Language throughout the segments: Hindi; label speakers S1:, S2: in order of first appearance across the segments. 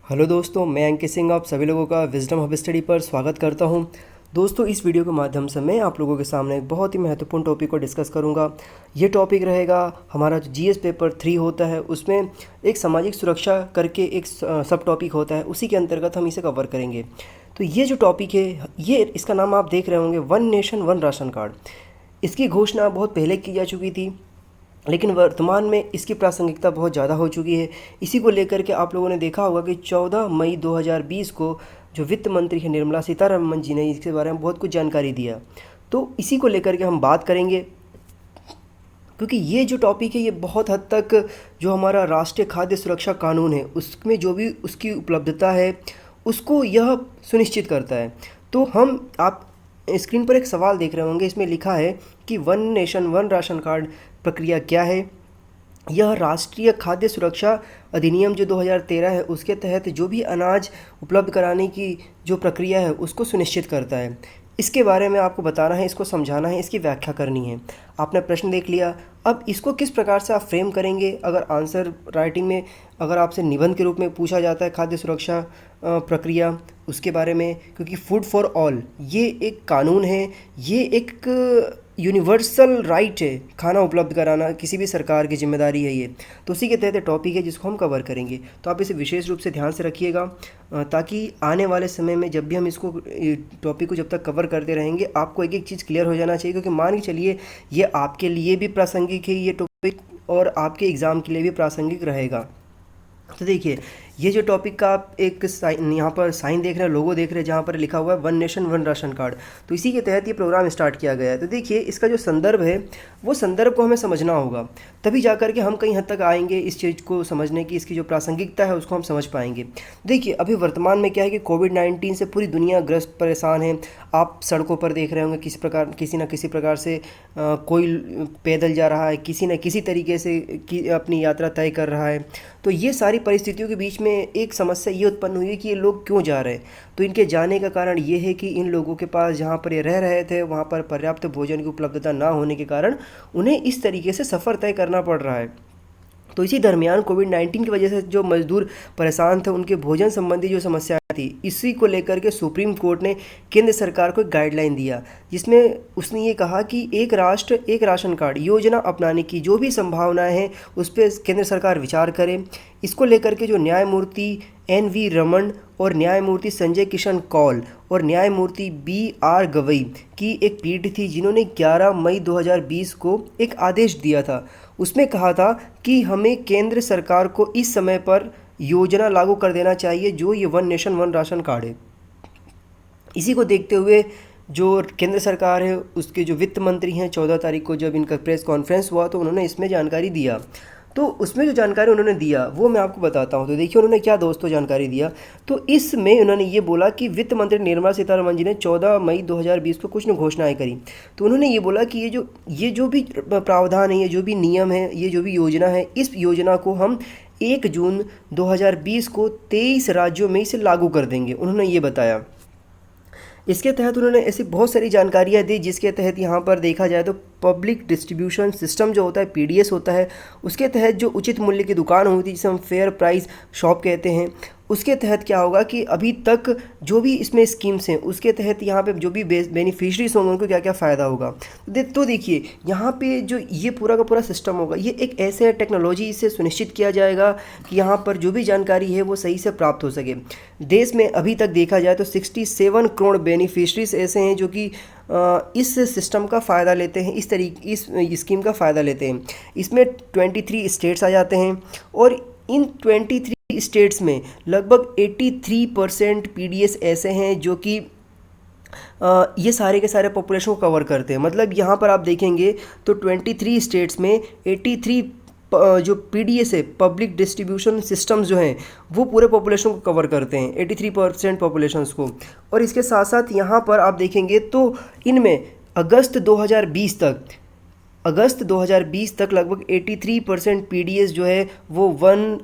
S1: हेलो दोस्तों, मैं अंकित सिंह आप सभी लोगों का विजडम हब स्टडी पर स्वागत करता हूं। दोस्तों, इस वीडियो के माध्यम से मैं आप लोगों के सामने एक बहुत ही महत्वपूर्ण टॉपिक को डिस्कस करूंगा। ये टॉपिक रहेगा हमारा जो जीएस पेपर 3 होता है, उसमें एक सामाजिक सुरक्षा करके एक सब टॉपिक होता है, उसी के अंतर्गत हम इसे कवर करेंगे। तो ये जो टॉपिक है, ये इसका नाम आप देख रहे होंगे, one nation one ration card. इसकी घोषणा बहुत पहले की जा चुकी थी, लेकिन वर्तमान में इसकी प्रासंगिकता बहुत ज़्यादा हो चुकी है। इसी को लेकर के आप लोगों ने देखा होगा कि 14 मई 2020 को जो वित्त मंत्री है निर्मला सीतारमण जी ने इसके बारे में बहुत कुछ जानकारी दिया। तो इसी को लेकर के हम बात करेंगे, क्योंकि ये जो टॉपिक है ये बहुत हद तक जो हमारा राष्ट्रीय खाद्य सुरक्षा कानून है उसमें जो भी उसकी उपलब्धता है उसको यह सुनिश्चित करता है। तो हम आप स्क्रीन पर एक सवाल देख रहे होंगे, इसमें लिखा है कि one nation one ration card प्रक्रिया क्या है। यह राष्ट्रीय खाद्य सुरक्षा अधिनियम जो 2013 है उसके तहत जो भी अनाज उपलब्ध कराने की जो प्रक्रिया है उसको सुनिश्चित करता है। इसके बारे में आपको बताना है, इसको समझाना है, इसकी व्याख्या करनी है। आपने प्रश्न देख लिया, अब इसको किस प्रकार से आप फ्रेम करेंगे। अगर आंसर राइटिंग में अगर आपसे निबंध के रूप में पूछा जाता है खाद्य सुरक्षा प्रक्रिया उसके बारे में, क्योंकि फूड फॉर ऑल ये एक कानून है, ये एक यूनिवर्सल राइट है, खाना उपलब्ध कराना किसी भी सरकार की जिम्मेदारी है ये। तो उसी के तहत टॉपिक है जिसको हम कवर करेंगे। तो आप इसे विशेष रूप से ध्यान से रखिएगा, ताकि आने वाले समय में जब भी हम इसको टॉपिक को जब तक कवर करते रहेंगे आपको एक एक चीज़ क्लियर हो जाना चाहिए। क्योंकि मान के चलिए ये आपके लिए भी प्रासंगिक है ये टॉपिक, और आपके एग्ज़ाम के लिए भी प्रासंगिक रहेगा। तो देखिए, ये जो टॉपिक का आप एक साइन यहाँ पर साइन देख रहे हैं, लोगो देख रहे हैं, जहाँ पर लिखा हुआ है one nation one ration card. तो इसी के तहत ये प्रोग्राम स्टार्ट किया गया है। तो देखिए, इसका जो संदर्भ है वो संदर्भ को हमें समझना होगा, तभी जाकर के हम कहीं हद तक आएंगे इस चीज़ को समझने की, इसकी जो प्रासंगिकता है उसको हम समझ पाएंगे। देखिए, अभी वर्तमान में क्या है कि कोविड-19 से पूरी दुनिया ग्रस्त परेशान है। आप सड़कों पर देख रहे होंगे किसी न किसी प्रकार से कोई पैदल जा रहा है, किसी न किसी तरीके से अपनी यात्रा तय कर रहा है। तो ये सारी परिस्थितियों के बीच में एक समस्या ये उत्पन्न हुई है कि ये लोग क्यों जा रहे हैं। तो इनके जाने का कारण ये है कि इन लोगों के पास जहाँ पर ये रह रहे थे वहाँ पर पर्याप्त भोजन की उपलब्धता ना होने के कारण उन्हें इस तरीके से सफ़र तय करना पड़ रहा है। तो इसी दरमियान कोविड-19 की वजह से जो मजदूर परेशान थे उनके भोजन संबंधी जो समस्या थी, इसी को लेकर के सुप्रीम कोर्ट ने केंद्र सरकार को एक गाइडलाइन दिया, जिसमें उसने ये कहा कि एक राष्ट्र एक राशन कार्ड योजना अपनाने की जो भी संभावनाएं हैं उस पर केंद्र सरकार विचार करे। इसको लेकर के जो न्यायमूर्ति एन.वी. रमन और न्यायमूर्ति संजय किशन कौल और न्यायमूर्ति बी.आर. गवई की एक पीठ थी, जिन्होंने 11 मई 2020 को एक आदेश दिया था। उसमें कहा था कि हमें केंद्र सरकार को इस समय पर योजना लागू कर देना चाहिए जो ये one nation one ration card है। इसी को देखते हुए जो केंद्र सरकार है उसके जो वित्त मंत्री हैं 14 तारीख को जब इनका प्रेस कॉन्फ्रेंस हुआ तो उन्होंने इसमें जानकारी दिया। तो उसमें जो जानकारी उन्होंने दिया वो मैं आपको बताता हूँ। तो देखिए, उन्होंने क्या दोस्तों जानकारी दिया। तो इसमें उन्होंने ये बोला कि वित्त मंत्री निर्मला सीतारमण जी ने 14 मई 2020 को कुछ न घोषणाएं करी। तो उन्होंने ये बोला कि ये जो भी प्रावधान है, ये जो भी नियम है, ये जो भी योजना है, इस योजना को हम 1 जून 2020 को 23 राज्यों में इसे लागू कर देंगे, उन्होंने ये बताया। इसके तहत उन्होंने ऐसी बहुत सारी जानकारियाँ दी, जिसके तहत यहाँ पर देखा जाए तो पब्लिक डिस्ट्रीब्यूशन सिस्टम जो होता है पीडीएस होता है, उसके तहत जो उचित मूल्य की दुकान होती है जिसे हम फेयर प्राइस शॉप कहते हैं, उसके तहत क्या होगा कि अभी तक जो भी इसमें स्कीम्स हैं उसके तहत यहाँ पे जो भी बेनिफिशरीज होंगे उनको क्या क्या फ़ायदा होगा। तो देखिए, यहाँ पे जो ये पूरा का पूरा सिस्टम होगा, ये एक ऐसे टेक्नोलॉजी से सुनिश्चित किया जाएगा कि यहाँ पर जो भी जानकारी है वो सही से प्राप्त हो सके। देश में अभी तक देखा जाए तो 67 करोड़ बेनिफिशरीज ऐसे हैं जो कि इस सिस्टम का फ़ायदा लेते हैं, इस स्कीम का फ़ायदा लेते हैं। इसमें 23 स्टेट्स आ जाते हैं, और इन 23 स्टेट्स में लगभग 83% पीडीएस ऐसे हैं जो कि ये सारे के सारे पॉपुलेशन को कवर करते हैं। मतलब यहाँ पर आप देखेंगे तो 23 स्टेट्स में 83 जो पीडीएस है, पब्लिक डिस्ट्रीब्यूशन सिस्टम्स जो हैं वो पूरे पॉपुलेशन को कवर करते हैं, 83% पॉपुलेशंस को। और इसके साथ साथ यहाँ पर आप देखेंगे तो इनमें अगस्त 2020 तक लगभग 83% पीडीएस जो है वो one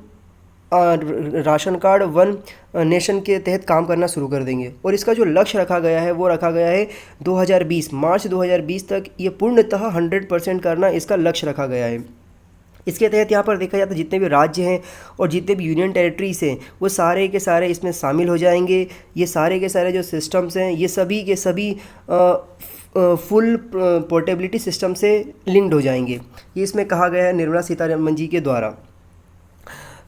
S1: ration card one nation के तहत काम करना शुरू कर देंगे। और इसका जो लक्ष्य रखा गया है वो रखा गया है 2020 मार्च 2020 तक ये पूर्णतः 100% करना इसका लक्ष्य रखा गया है। इसके तहत यहाँ पर देखा जाए तो जितने भी राज्य हैं और जितने भी यूनियन टेरिटरीज हैं वो सारे के सारे इसमें शामिल हो जाएंगे। ये सारे के सारे जो सिस्टम्स हैं ये सभी के सभी फुल पोर्टेबिलिटी सिस्टम से लिंक्ड हो जाएंगे। ये इसमें कहा गया है निर्मला सीतारमन जी के द्वारा।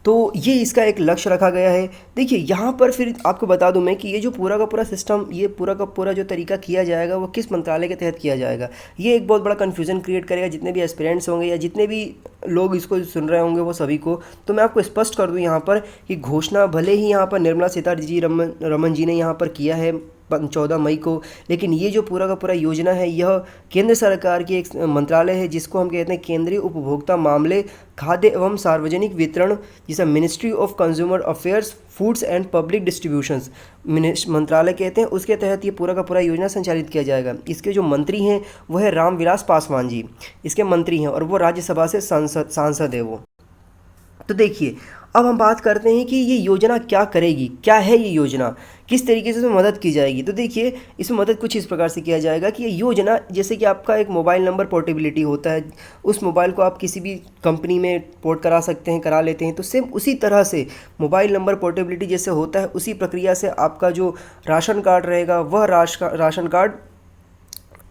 S1: तो ये इसका एक लक्ष्य रखा गया है। देखिए यहाँ पर फिर आपको बता दूं मैं कि ये जो पूरा का पूरा सिस्टम, ये पूरा का पूरा जो तरीका किया जाएगा वो किस मंत्रालय के तहत किया जाएगा, ये एक बहुत बड़ा कन्फ्यूज़न क्रिएट करेगा जितने भी एस्पिरेंट्स होंगे या जितने भी लोग इसको सुन रहे होंगे वो सभी को। तो मैं आपको स्पष्ट कर दूं यहाँ पर कि घोषणा भले ही यहाँ पर निर्मला सीतारमन जी ने यहाँ पर किया है 14 मई को, लेकिन ये जो पूरा का पूरा योजना है यह केंद्र सरकार की एक मंत्रालय है जिसको हम कहते हैं केंद्रीय उपभोक्ता मामले, खाद्य एवं सार्वजनिक वितरण, जिसे ministry of consumer affairs, foods and public distributions मंत्रालय कहते हैं। उसके तहत ये पूरा का पूरा योजना संचालित किया जाएगा। इसके जो मंत्री हैं वो है रामविलास पासवान जी, इसके मंत्री हैं और वो राज्यसभा से सांसद है वो। तो देखिए अब हम बात करते हैं कि ये योजना क्या करेगी, क्या है ये योजना, किस तरीके से इसमें मदद की जाएगी। तो देखिए इसमें मदद कुछ इस प्रकार से किया जाएगा कि ये योजना, जैसे कि आपका एक मोबाइल नंबर पोर्टेबिलिटी होता है, उस मोबाइल को आप किसी भी कंपनी में पोर्ट करा सकते हैं, करा लेते हैं, तो सेम उसी तरह से मोबाइल नंबर पोर्टेबिलिटी जैसे होता है उसी प्रक्रिया से आपका जो राशन कार्ड रहेगा वह राशन कार्ड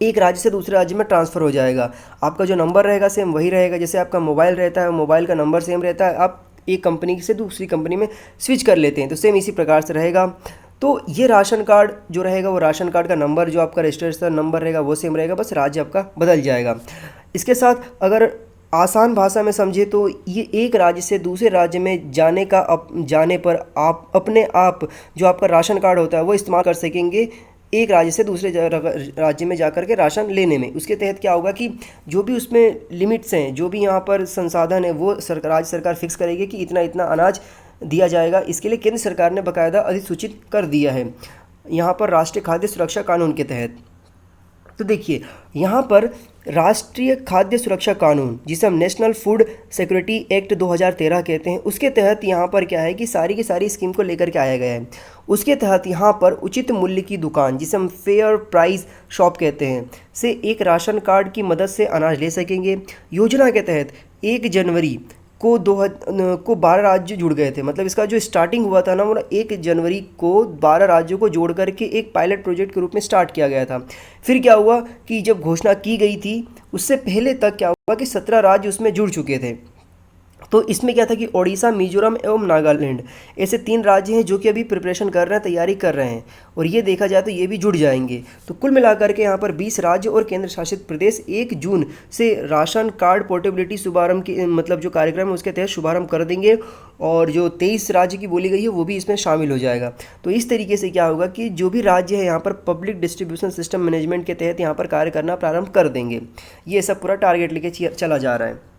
S1: एक राज्य से दूसरे राज्य में ट्रांसफ़र हो जाएगा। आपका जो नंबर रहेगा सेम वही रहेगा, जैसे आपका मोबाइल रहता है मोबाइल का नंबर सेम रहता है, आप एक कंपनी से दूसरी कंपनी में स्विच कर लेते हैं तो सेम इसी प्रकार से रहेगा। तो ये राशन कार्ड जो रहेगा वो राशन कार्ड का नंबर जो आपका रजिस्ट्रेशन नंबर रहेगा वो सेम रहेगा, बस राज्य आपका बदल जाएगा। इसके साथ अगर आसान भाषा में समझे तो ये एक राज्य से दूसरे राज्य में जाने पर आप अपने आप जो आपका राशन कार्ड होता है वो इस्तेमाल कर सकेंगे एक राज्य से दूसरे राज्य में जाकर के राशन लेने में। उसके तहत क्या होगा कि जो भी उसमें लिमिट्स हैं, जो भी यहाँ पर संसाधन है वो राज्य सरकार फिक्स करेगी कि इतना इतना अनाज दिया जाएगा। इसके लिए केंद्र सरकार ने बाकायदा अधिसूचित कर दिया है यहाँ पर राष्ट्रीय खाद्य सुरक्षा कानून के तहत। तो देखिए यहाँ पर राष्ट्रीय खाद्य सुरक्षा कानून, जिसे हम नेशनल फूड सिक्योरिटी एक्ट 2013 कहते हैं, उसके तहत यहाँ पर क्या है कि सारी की सारी स्कीम को लेकर के आया गया है। उसके तहत यहाँ पर उचित मूल्य की दुकान, जिसे हम फेयर प्राइस शॉप कहते हैं, से एक राशन कार्ड की मदद से अनाज ले सकेंगे। योजना के तहत 1 जनवरी को 12 राज्य जुड़ गए थे। मतलब इसका जो स्टार्टिंग हुआ था ना वो 1 जनवरी को 12 राज्यों को जोड़ करके एक पायलट प्रोजेक्ट के रूप में स्टार्ट किया गया था। फिर क्या हुआ कि जब घोषणा की गई थी उससे पहले तक क्या हुआ कि 17 राज्य उसमें जुड़ चुके थे। तो इसमें क्या था कि ओडिशा, मिजोरम एवं नागालैंड ऐसे 3 राज्य हैं जो कि अभी प्रिपरेशन कर रहे हैं, तैयारी कर रहे हैं, और ये देखा जाए तो ये भी जुड़ जाएंगे। तो कुल मिलाकर के यहाँ पर 20 राज्य और केंद्र शासित प्रदेश 1 जून से राशन कार्ड पोर्टेबिलिटी शुभारंभ की मतलब जो कार्यक्रम है उसके तहत शुभारंभ कर देंगे, और जो 23 राज्य की बोली गई है वो भी इसमें शामिल हो जाएगा। तो इस तरीके से क्या होगा कि जो भी राज्य है यहाँ पर पब्लिक डिस्ट्रीब्यूशन सिस्टम मैनेजमेंट के तहत यहाँ पर कार्य करना प्रारंभ कर देंगे। ये सब पूरा टारगेट लेके चला जा रहा है।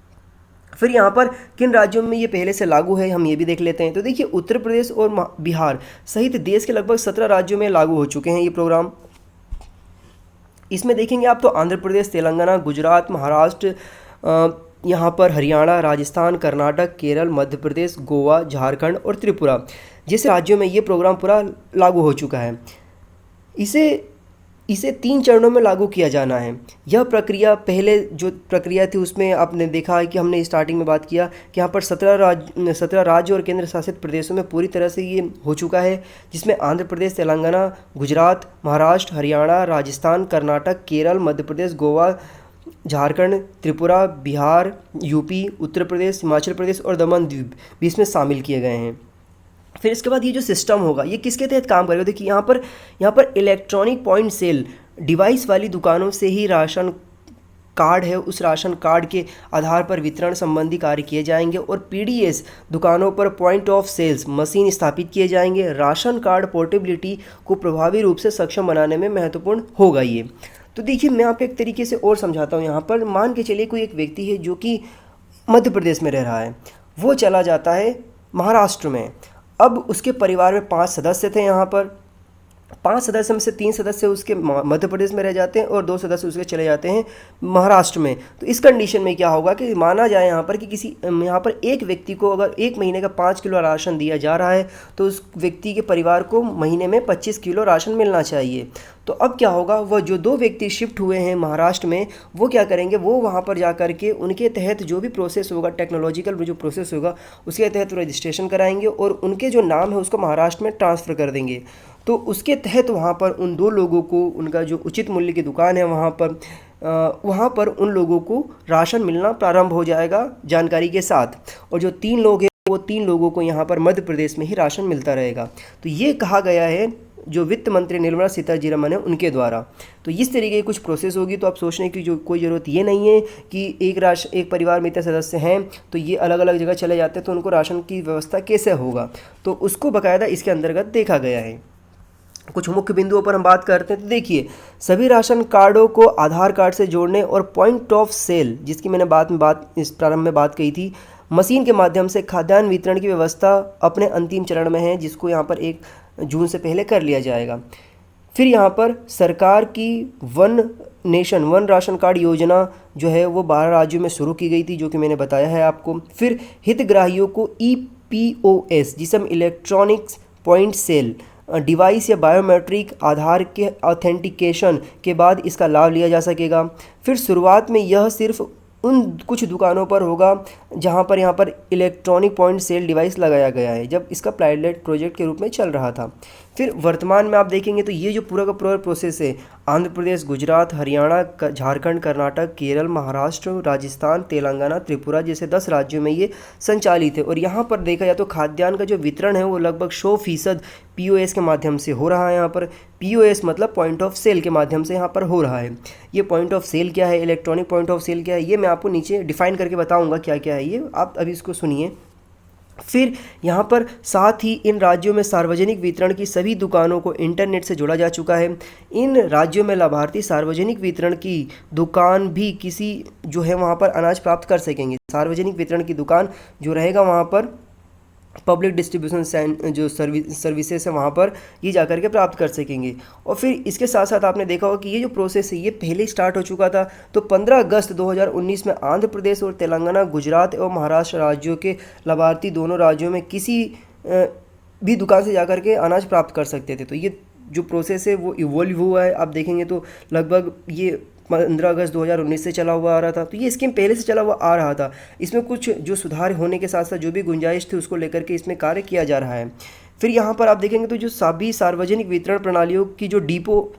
S1: फिर यहाँ पर किन राज्यों में ये पहले से लागू है हम ये भी देख लेते हैं। तो देखिए उत्तर प्रदेश और बिहार सहित देश के लगभग 17 राज्यों में लागू हो चुके हैं ये प्रोग्राम। इसमें देखेंगे आप तो आंध्र प्रदेश, तेलंगाना, गुजरात, महाराष्ट्र, यहाँ पर हरियाणा, राजस्थान, कर्नाटक, केरल, मध्य प्रदेश, गोवा, झारखंड और त्रिपुरा जैसे राज्यों में ये प्रोग्राम पूरा लागू हो चुका है। इसे 3 चरणों में लागू किया जाना है। यह प्रक्रिया पहले जो प्रक्रिया थी उसमें आपने देखा है कि हमने स्टार्टिंग में बात किया कि यहाँ पर 17 राज्य और केंद्र शासित प्रदेशों में पूरी तरह से ये हो चुका है, जिसमें आंध्र प्रदेश, तेलंगाना, गुजरात, महाराष्ट्र, हरियाणा, राजस्थान, कर्नाटक, केरल, मध्य प्रदेश, गोवा, झारखंड, त्रिपुरा, बिहार, यूपी, उत्तर प्रदेश, हिमाचल प्रदेश और दमन द्वीप भी इसमें शामिल किए गए हैं। फिर इसके बाद ये जो सिस्टम होगा ये किसके तहत काम करेगा। देखिए यहाँ पर इलेक्ट्रॉनिक पॉइंट सेल डिवाइस वाली दुकानों से ही राशन कार्ड है उस राशन कार्ड के आधार पर वितरण संबंधी कार्य किए जाएंगे, और पीडीएस दुकानों पर पॉइंट ऑफ सेल्स मशीन स्थापित किए जाएंगे। राशन कार्ड पोर्टेबिलिटी को प्रभावी रूप से सक्षम बनाने में महत्वपूर्ण होगा ये। तो देखिए मैं आपको एक तरीके से और समझाता हूँ। यहाँ पर मान के चलिए कोई एक व्यक्ति है जो कि मध्य प्रदेश में रह रहा है, वो चला जाता है महाराष्ट्र में। अब उसके परिवार में 5 सदस्य थे यहाँ पर, 5 सदस्य में से 3 सदस्य उसके मध्य प्रदेश में रह जाते हैं और 2 सदस्य उसके चले जाते हैं महाराष्ट्र में। तो इस कंडीशन में क्या होगा कि माना जाए यहाँ पर कि किसी यहाँ पर एक व्यक्ति को अगर 1 महीने का 5 किलो राशन दिया जा रहा है तो उस व्यक्ति के परिवार को महीने में 25 किलो राशन मिलना चाहिए। तो अब क्या होगा, वह जो 2 व्यक्ति शिफ्ट हुए हैं महाराष्ट्र में, वो क्या करेंगे, वो वहाँ पर जा कर के उनके तहत जो भी प्रोसेस होगा, टेक्नोलॉजिकल जो प्रोसेस होगा उसके तहत रजिस्ट्रेशन कराएंगे और उनके जो नाम है उसको महाराष्ट्र में ट्रांसफ़र कर देंगे। तो उसके तहत वहाँ पर उन 2 लोगों को उनका जो उचित मूल्य की दुकान है वहाँ पर उन लोगों को राशन मिलना प्रारंभ हो जाएगा जानकारी के साथ। और जो 3 लोग हैं वो 3 लोगों को यहाँ पर मध्य प्रदेश में ही राशन मिलता रहेगा। तो ये कहा गया है जो वित्त मंत्री निर्मला सीतारमण है उनके द्वारा। तो इस तरीके की कुछ प्रोसेस होगी। तो आप सोचने की जो कोई ज़रूरत ये नहीं है कि एक परिवार में इतने सदस्य हैं तो ये अलग अलग जगह चले जाते हैं तो उनको राशन की व्यवस्था कैसे होगा, तो उसको बाकायदा इसके अंतर्गत देखा गया है। कुछ मुख्य बिंदुओं पर हम बात करते हैं। तो देखिए, सभी राशन कार्डों को आधार कार्ड से जोड़ने और पॉइंट ऑफ सेल, जिसकी मैंने इस प्रारंभ में बात कही थी, मशीन के माध्यम से खाद्यान्न वितरण की व्यवस्था अपने अंतिम चरण में है, जिसको यहाँ पर 1 जून से पहले कर लिया जाएगा। फिर यहाँ पर सरकार की one nation one ration card योजना जो है वो 12 राज्यों में शुरू की गई थी, जो कि मैंने बताया है आपको। फिर हितग्राहियों को EPOS, जिसे हम इलेक्ट्रॉनिक्स पॉइंट सेल डिवाइस या बायोमेट्रिक आधार के ऑथेंटिकेशन के बाद इसका लाभ लिया जा सकेगा। फिर शुरुआत में यह सिर्फ उन कुछ दुकानों पर होगा जहां पर यहाँ पर इलेक्ट्रॉनिक पॉइंट सेल डिवाइस लगाया गया है, जब इसका पायलट प्रोजेक्ट के रूप में चल रहा था। फिर वर्तमान में आप देखेंगे तो ये जो पूरा का पूरा प्रोसेस है, आंध्र प्रदेश, गुजरात, हरियाणा, झारखंड, कर्नाटक, केरल, महाराष्ट्र, राजस्थान, तेलंगाना, त्रिपुरा जैसे 10 राज्यों में ये संचालित है। और यहाँ पर देखा जाए तो खाद्यान्न का जो वितरण है वो लगभग 100% POS के माध्यम से हो रहा है। यहाँ पर POS मतलब पॉइंट ऑफ सेल के माध्यम से यहाँ पर हो रहा है। ये पॉइंट ऑफ सेल क्या है, इलेक्ट्रॉनिक पॉइंट ऑफ सेल क्या है, ये मैं आपको नीचे डिफाइन करके बताऊँगा क्या क्या है ये, आप अभी इसको सुनिए। फिर यहाँ पर साथ ही इन राज्यों में सार्वजनिक वितरण की सभी दुकानों को इंटरनेट से जोड़ा जा चुका है। इन राज्यों में लाभार्थी सार्वजनिक वितरण की दुकान भी किसी जो है वहाँ पर अनाज प्राप्त कर सकेंगे। सार्वजनिक वितरण की दुकान जो रहेगा वहाँ पर पब्लिक डिस्ट्रीब्यूशन जो सर्विसेज है वहाँ पर ये जाकर के प्राप्त कर सकेंगे। और फिर इसके साथ साथ आपने देखा होगा कि ये जो प्रोसेस है ये पहले स्टार्ट हो चुका था। तो 15 अगस्त 2019 में आंध्र प्रदेश और तेलंगाना, गुजरात एवं महाराष्ट्र राज्यों के लाभार्थी दोनों राज्यों में किसी भी दुकान से जाकर के अनाज प्राप्त कर सकते थे। तो ये जो प्रोसेस है वो इवॉल्व हुआ है। आप देखेंगे तो लगभग ये 15 अगस्त 2019 से चला हुआ आ रहा था। तो ये स्कीम पहले से चला हुआ आ रहा था। इसमें कुछ जो सुधार होने के साथ साथ जो भी गुंजाइश थी उसको लेकर के इसमें कार्य किया जा रहा है। फिर यहाँ पर आप देखेंगे तो जो सभी सार्वजनिक वितरण प्रणालियों की जो डिपो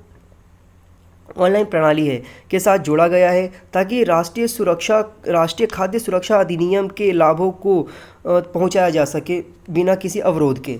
S1: ऑनलाइन प्रणाली है के साथ जोड़ा गया है, ताकि राष्ट्रीय खाद्य सुरक्षा अधिनियम के लाभों को पहुँचाया जा सके बिना किसी अवरोध के।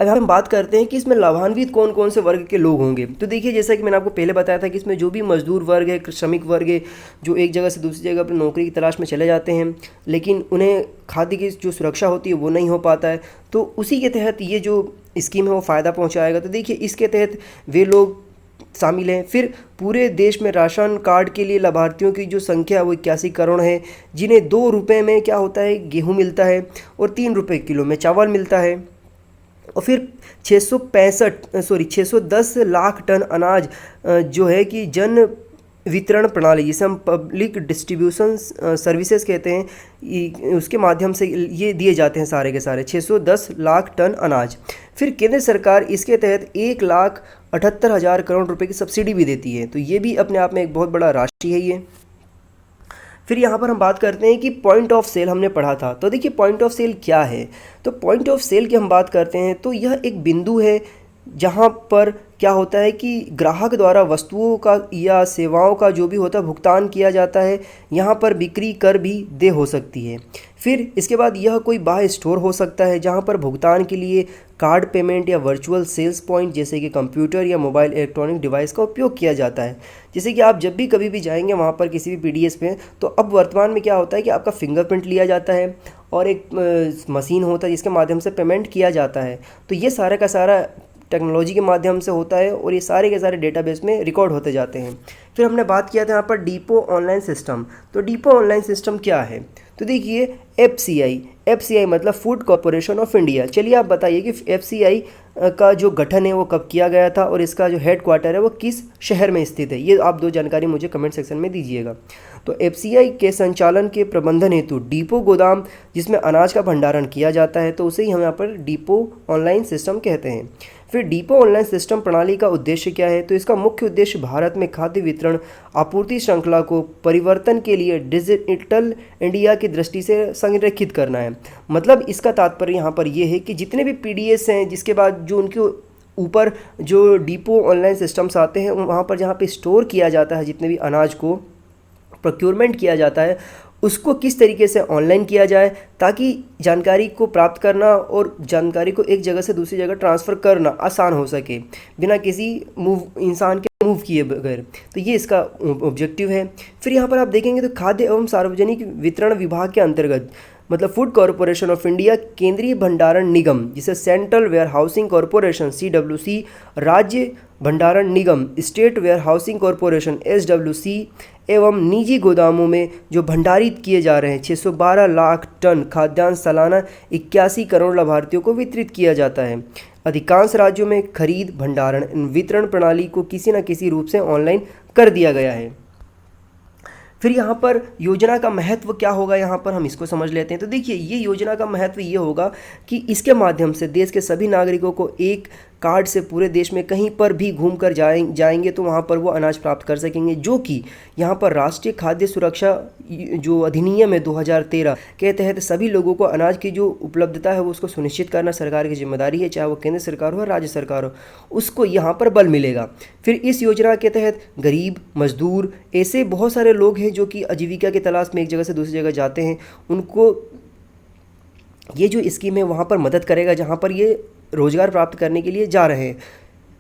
S1: अब हम बात करते हैं कि इसमें लाभान्वित कौन कौन से वर्ग के लोग होंगे। तो देखिए, जैसा कि मैंने आपको पहले बताया था कि इसमें जो भी मजदूर वर्ग है, श्रमिक वर्ग है, जो एक जगह से दूसरी जगह पर नौकरी की तलाश में चले जाते हैं लेकिन उन्हें खाद्य की जो सुरक्षा होती है वो नहीं हो पाता है, तो उसी के तहत ये जो स्कीम है वो फ़ायदा पहुँचाएगा। तो देखिए, इसके तहत वे लोग शामिल हैं। फिर पूरे देश में राशन कार्ड के लिए लाभार्थियों की जो संख्या है वो 81 करोड़ है, जिन्हें 2 रुपये में क्या होता है, गेहूँ मिलता है और 3 रुपये किलो में चावल मिलता है। और फिर 610 लाख टन अनाज जो है कि जन वितरण प्रणाली, जिसे हम पब्लिक डिस्ट्रीब्यूशन सर्विसेज कहते हैं, उसके माध्यम से ये दिए जाते हैं सारे के सारे 610 लाख टन अनाज। फिर केंद्र सरकार इसके तहत 1,78,000 करोड़ रुपए की सब्सिडी भी देती है। तो ये भी अपने आप में एक बहुत बड़ा राशि है ये। फिर यहाँ पर हम बात करते हैं कि पॉइंट ऑफ सेल हमने पढ़ा था। तो देखिए, पॉइंट ऑफ सेल क्या है। तो पॉइंट ऑफ सेल की हम बात करते हैं तो यह एक बिंदु है जहाँ पर क्या होता है कि ग्राहक द्वारा वस्तुओं का या सेवाओं का जो भी होता है भुगतान किया जाता है। यहाँ पर बिक्री कर भी दे हो सकती है। फिर इसके बाद यह कोई बाह्य स्टोर हो सकता है जहाँ पर भुगतान के लिए कार्ड पेमेंट या वर्चुअल सेल्स पॉइंट जैसे कि कंप्यूटर या मोबाइल इलेक्ट्रॉनिक डिवाइस का उपयोग किया जाता है। जैसे कि आप जब भी कभी भी जाएंगे वहाँ पर किसी भी PDS पे, तो अब वर्तमान में क्या होता है कि आपका फिंगरप्रिंट लिया जाता है और एक मशीन होता है जिसके माध्यम से पेमेंट किया जाता है। तो ये सारा का सारा टेक्नोलॉजी के माध्यम से होता है और ये सारे के सारे डेटाबेस में रिकॉर्ड होते जाते हैं। फिर हमने बात किया था यहाँ पर डिपो ऑनलाइन सिस्टम। तो डिपो ऑनलाइन सिस्टम क्या है। तो देखिए एफसीआई मतलब फूड कॉरपोरेशन ऑफ इंडिया। चलिए आप बताइए कि एफसीआई का जो गठन है वो कब किया गया था और इसका जो हेड क्वार्टर है वो किस शहर में स्थित है, ये आप दो जानकारी मुझे कमेंट सेक्शन में दीजिएगा। तो एफसीआई के संचालन के प्रबंधन हेतु डिपो गोदाम जिसमें अनाज का भंडारण किया जाता है, तो उसे ही हम यहाँ पर डिपो ऑनलाइन सिस्टम कहते हैं। फिर डिपो ऑनलाइन सिस्टम प्रणाली का उद्देश्य क्या है, तो इसका मुख्य उद्देश्य भारत में खाद्य वितरण आपूर्ति श्रृंखला को परिवर्तन के लिए डिजिटल इंडिया की दृष्टि से संरेखित करना है। मतलब इसका तात्पर्य यहाँ पर यह है कि जितने भी पीडीएस हैं, जिसके बाद जो उनके ऊपर जो डिपो ऑनलाइन सिस्टम्स आते हैं, वहाँ पर जहाँ पे स्टोर किया जाता है, जितने भी अनाज को प्रोक्योरमेंट किया जाता है, उसको किस तरीके से ऑनलाइन किया जाए ताकि जानकारी को प्राप्त करना और जानकारी को एक जगह से दूसरी जगह ट्रांसफ़र करना आसान हो सके बिना किसी इंसान के मूव किए बगैर। तो ये इसका ऑब्जेक्टिव है। फिर यहाँ पर आप देखेंगे तो खाद्य एवं सार्वजनिक वितरण विभाग के अंतर्गत मतलब फूड कॉरपोरेशन ऑफ इंडिया, केंद्रीय भंडारण निगम जिसे central warehousing corporation CWC, राज्य भंडारण निगम state warehousing corporation SWC एवं निजी गोदामों में जो भंडारित किए जा रहे हैं 612 लाख टन खाद्यान्न सालाना 81 करोड़ लाभार्थियों को वितरित किया जाता है। अधिकांश राज्यों में खरीद, भंडारण, वितरण प्रणाली को किसी न किसी रूप से ऑनलाइन कर दिया गया है। फिर यहाँ पर योजना का महत्व क्या होगा, यहाँ पर हम इसको समझ लेते हैं। तो देखिए ये योजना का महत्व ये होगा कि इसके माध्यम से देश के सभी नागरिकों को एक कार्ड से पूरे देश में कहीं पर भी घूमकर जाएंगे तो वहाँ पर वो अनाज प्राप्त कर सकेंगे, जो कि यहाँ पर राष्ट्रीय खाद्य सुरक्षा जो अधिनियम है 2013 के तहत सभी लोगों को अनाज की जो उपलब्धता है वो उसको सुनिश्चित करना सरकार की जिम्मेदारी है, चाहे वो केंद्र सरकार हो या राज्य सरकार हो, उसको यहाँ पर बल मिलेगा। फिर इस योजना के तहत गरीब, मजदूर, ऐसे बहुत सारे लोग हैं जो कि आजीविका की तलाश में एक जगह से दूसरी जगह जाते हैं, उनको ये जो स्कीम है वहाँ पर मदद करेगा जहाँ पर ये रोज़गार प्राप्त करने के लिए जा रहे हैं।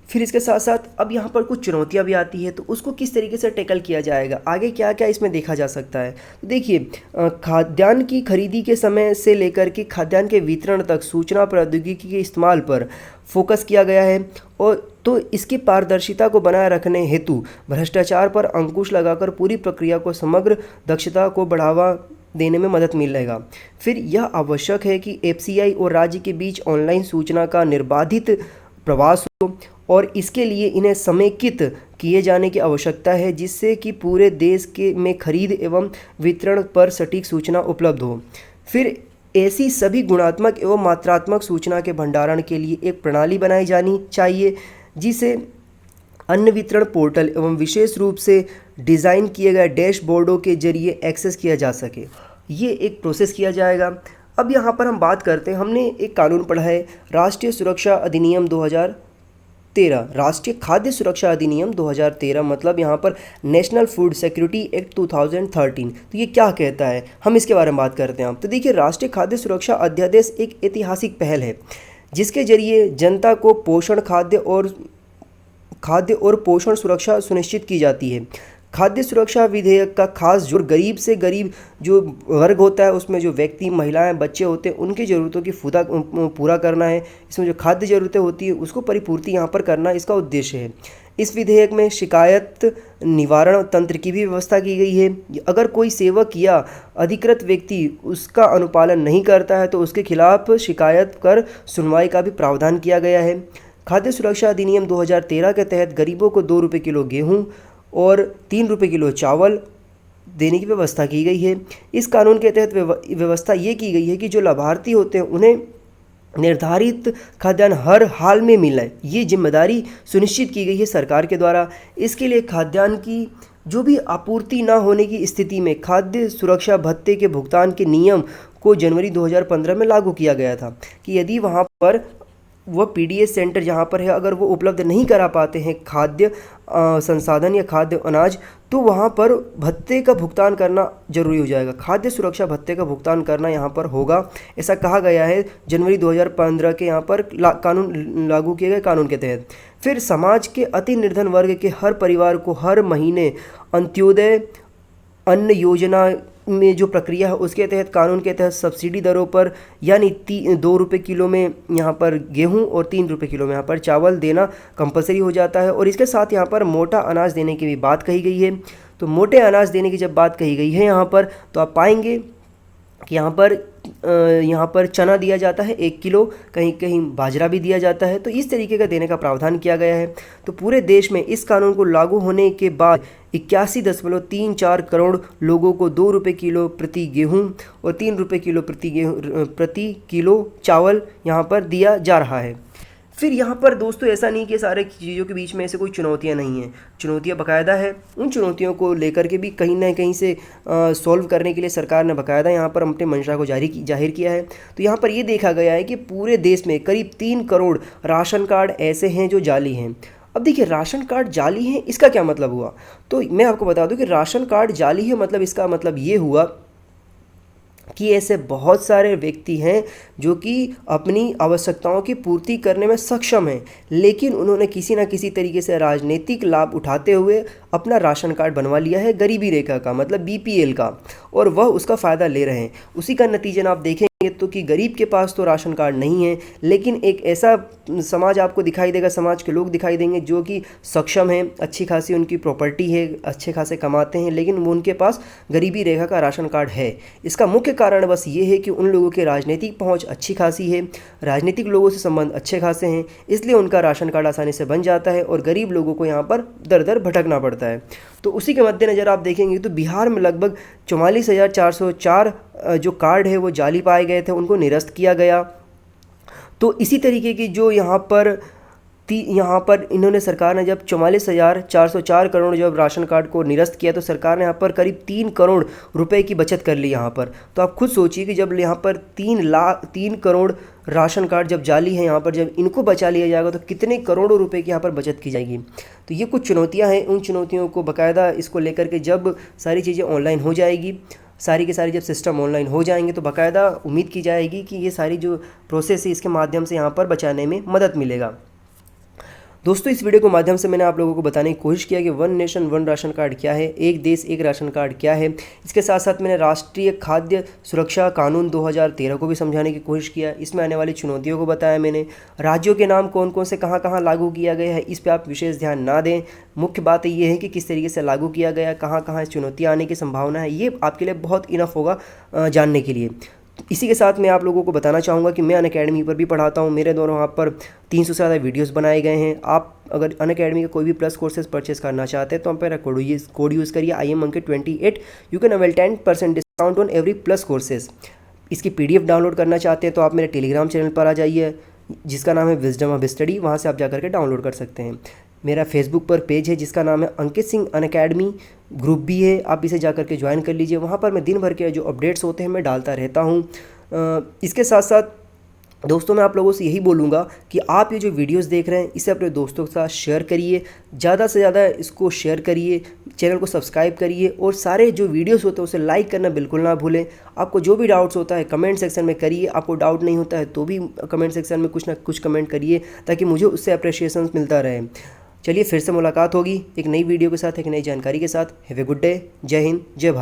S1: फिर इसके साथ साथ अब यहाँ पर कुछ चुनौतियाँ भी आती है, तो उसको किस तरीके से टैकल किया जाएगा, आगे क्या क्या इसमें देखा जा सकता है। तो देखिए खाद्यान्न की खरीदी के समय से लेकर के खाद्यान्न के वितरण तक सूचना प्रौद्योगिकी के इस्तेमाल पर फोकस किया गया है, और तो इसकी पारदर्शिता को बनाए रखने हेतु भ्रष्टाचार पर अंकुश लगाकर पूरी प्रक्रिया को समग्र दक्षता को बढ़ावा देने में मदद मिलेगा। फिर यह आवश्यक है कि एफसीआई और राज्य के बीच ऑनलाइन सूचना का निर्बाधित प्रवास हो और इसके लिए इन्हें समेकित किए जाने की आवश्यकता है, जिससे कि पूरे देश के में खरीद एवं वितरण पर सटीक सूचना उपलब्ध हो। फिर ऐसी सभी गुणात्मक एवं मात्रात्मक सूचना के भंडारण के लिए एक प्रणाली बनाई जानी चाहिए, जिसे अन्न वितरण पोर्टल एवं विशेष रूप से डिज़ाइन किए गए डैशबोर्डों के जरिए एक्सेस किया जा सके। ये एक प्रोसेस किया जाएगा। अब यहाँ पर हम बात करते हैं, हमने एक कानून पढ़ा है राष्ट्रीय सुरक्षा अधिनियम 2013, राष्ट्रीय खाद्य सुरक्षा अधिनियम 2013, मतलब यहाँ पर नेशनल फूड सिक्योरिटी एक्ट 2013। तो ये क्या कहता है, हम इसके बारे में बात करते हैं। तो देखिए राष्ट्रीय खाद्य सुरक्षा अध्यादेश एक ऐतिहासिक पहल है जिसके जरिए जनता को खाद्य और पोषण सुरक्षा सुनिश्चित की जाती है। खाद्य सुरक्षा विधेयक का खास जोर गरीब से गरीब जो वर्ग होता है, उसमें जो व्यक्ति, महिलाएं, बच्चे होते हैं, उनकी ज़रूरतों की पूरा करना है। इसमें जो खाद्य ज़रूरतें होती है उसको परिपूर्ति यहाँ पर करना इसका उद्देश्य है। इस विधेयक में शिकायत निवारण तंत्र की भी व्यवस्था की गई है। अगर कोई सेवक या अधिकृत व्यक्ति उसका अनुपालन नहीं करता है तो उसके खिलाफ शिकायत कर सुनवाई का भी प्रावधान किया गया है। खाद्य सुरक्षा अधिनियम 2013 के तहत गरीबों को 2 रुपये किलो गेहूँ और 3 रुपये किलो चावल देने की व्यवस्था की गई है। इस कानून के तहत व्यवस्था ये की गई है कि जो लाभार्थी होते हैं उन्हें निर्धारित खाद्यान्न हर हाल में मिले, ये जिम्मेदारी सुनिश्चित की गई है सरकार के द्वारा। इसके लिए खाद्यान्न की जो भी आपूर्ति ना होने की स्थिति में खाद्य सुरक्षा भत्ते के भुगतान के नियम को जनवरी 2015 में लागू किया गया था कि यदि वहाँ पर वह पीडीएस सेंटर जहाँ पर है अगर वो उपलब्ध नहीं करा पाते हैं खाद्य संसाधन या खाद्य अनाज, तो वहाँ पर भत्ते का भुगतान करना जरूरी हो जाएगा। खाद्य सुरक्षा भत्ते का भुगतान करना यहाँ पर होगा, ऐसा कहा गया है जनवरी 2015 के यहाँ पर कानून लागू किए गए कानून के तहत। फिर समाज के अति निर्धन वर्ग के हर परिवार को हर महीने अंत्योदय अन्न योजना में जो प्रक्रिया है उसके तहत कानून के तहत सब्सिडी दरों पर यानी 2 रुपये किलो में यहाँ पर गेहूं और 3 रुपये किलो में यहाँ पर चावल देना कंपलसरी हो जाता है। और इसके साथ यहाँ पर मोटा अनाज देने की भी बात कही गई है। तो मोटे अनाज देने की जब बात कही गई है यहाँ पर, तो आप पाएंगे कि यहाँ पर चना दिया जाता है 1 किलो, कहीं कहीं बाजरा भी दिया जाता है। तो इस तरीके का देने का प्रावधान किया गया है। तो पूरे देश में इस कानून को लागू होने के बाद 81.34 करोड़ लोगों को 2 रुपये किलो प्रति गेहूँ और 3 रुपये किलो प्रति किलो चावल यहाँ पर दिया जा रहा है। फिर यहाँ पर दोस्तों ऐसा नहीं कि सारे चीज़ों के बीच में ऐसे कोई चुनौतियाँ नहीं हैं, चुनौतियाँ बाकायदा है। उन चुनौतियों को लेकर के भी कहीं ना कहीं से सॉल्व करने के लिए सरकार ने बाकायदा यहाँ पर अपने मंशा को जाहिर किया है। तो यहाँ पर ये देखा गया है कि पूरे देश में करीब 3 करोड़ राशन कार्ड ऐसे हैं जो जाली हैं। अब देखिए, राशन कार्ड जाली है, इसका क्या मतलब हुआ? तो मैं आपको बता दूं कि राशन कार्ड जाली है मतलब इसका मतलब ये हुआ कि ऐसे बहुत सारे व्यक्ति हैं जो कि अपनी आवश्यकताओं की पूर्ति करने में सक्षम हैं, लेकिन उन्होंने किसी न किसी तरीके से राजनीतिक लाभ उठाते हुए अपना राशन कार्ड बनवा लिया है गरीबी रेखा का, मतलब बीपीएल का, और वह उसका फ़ायदा ले रहे हैं। उसी का नतीजा आप देखेंगे तो कि गरीब के पास तो राशन कार्ड नहीं है, लेकिन एक ऐसा समाज आपको दिखाई देगा, समाज के लोग दिखाई देंगे जो कि सक्षम हैं, अच्छी खासी उनकी प्रॉपर्टी है, अच्छे खासे कमाते हैं, लेकिन वो उनके पास गरीबी रेखा का राशन कार्ड है। इसका मुख्य कारण बस ये है कि उन लोगों की राजनीतिक पहुंच अच्छी खासी है, राजनीतिक लोगों से संबंध अच्छे खासे हैं, इसलिए उनका राशन कार्ड आसानी से बन जाता है और गरीब लोगों को यहाँ पर दर दर भटकना पड़ता है। तो उसी के मद्देनज़र आप देखेंगे तो बिहार में लगभग 44,404 जो कार्ड है वो जाली पाए गए थे, उनको निरस्त किया गया। तो इसी तरीके की जो यहाँ पर इन्होंने, सरकार ने जब 44,404 करोड़ जब राशन कार्ड को निरस्त किया तो सरकार ने यहाँ पर करीब 3 करोड़ रुपए की बचत कर ली यहाँ पर। तो आप खुद सोचिए कि जब यहाँ पर 3 करोड़ राशन कार्ड जब जाली है यहाँ पर, जब इनको बचा लिया जाएगा तो कितने करोड़ों रुपए की यहाँ पर बचत की जाएगी। तो ये कुछ चुनौतियाँ हैं। उन चुनौतियों को बाकायदा इसको लेकर के जब सारी चीज़ें ऑनलाइन हो जाएगी, सारी के सारी जब सिस्टम ऑनलाइन हो जाएंगे तो बाकायदा उम्मीद की जाएगी कि ये सारी जो प्रोसेस है इसके माध्यम से यहाँ पर बचाने में मदद मिलेगा। दोस्तों, इस वीडियो के माध्यम से मैंने आप लोगों को बताने की कोशिश किया कि one nation one ration card क्या है, एक देश एक राशन कार्ड क्या है। इसके साथ साथ मैंने राष्ट्रीय खाद्य सुरक्षा कानून 2013 को भी समझाने की कोशिश किया। इसमें आने वाली चुनौतियों को बताया मैंने, राज्यों के नाम कौन कौन से कहाँ कहाँ लागू किया गया है इस पर आप विशेष ध्यान ना दें। मुख्य बात ये है कि किस तरीके से लागू किया गया, कहाँ कहाँ चुनौतियाँ आने की संभावना है, ये आपके लिए बहुत इनफ होगा जानने के लिए। इसी के साथ मैं आप लोगों को बताना चाहूँगा कि मैं अनअकैडमी पर भी पढ़ाता हूँ। मेरे द्वारा वहाँ पर 300 से ज़्यादा वीडियोस बनाए गए हैं। आप अगर अनअकैडमी का कोई भी प्लस कोर्सेज परचेस करना चाहते हैं तो हम मेरा कोड यूज़ करिए IMAnkit28। You can avail 10% discount on every plus courses. इसकी PDF डाउनलोड करना चाहते हैं तो आप मेरे टेलीग्राम चैनल पर आ जाइए जिसका नाम है विजडम हब स्टडी, वहाँ से आप जा करके डाउनलोड कर सकते हैं। मेरा फेसबुक पर पेज है जिसका नाम है अंकित सिंह अनअकैडमी, ग्रुप भी है, आप इसे जा करके ज्वाइन कर लीजिए। वहाँ पर मैं दिन भर के जो अपडेट्स होते हैं मैं डालता रहता हूँ। इसके साथ साथ दोस्तों मैं आप लोगों से यही बोलूँगा कि आप ये जो वीडियोस देख रहे हैं इसे अपने दोस्तों के साथ शेयर करिए, ज़्यादा से ज़्यादा इसको शेयर करिए, चैनल को सब्सक्राइब करिए और सारे जो वीडियोस होते हैं उसे लाइक करना बिल्कुल ना भूलें। आपको जो भी डाउट्स होता है कमेंट सेक्शन में करिए, आपको डाउट नहीं होता है तो भी कमेंट सेक्शन में कुछ ना कुछ कमेंट करिए ताकि मुझे उससे अप्रिशिएशन मिलता रहे। चलिए फिर से मुलाकात होगी एक नई वीडियो के साथ, एक नई जानकारी के साथ। Have a good day. जय हिंद, जय भारत।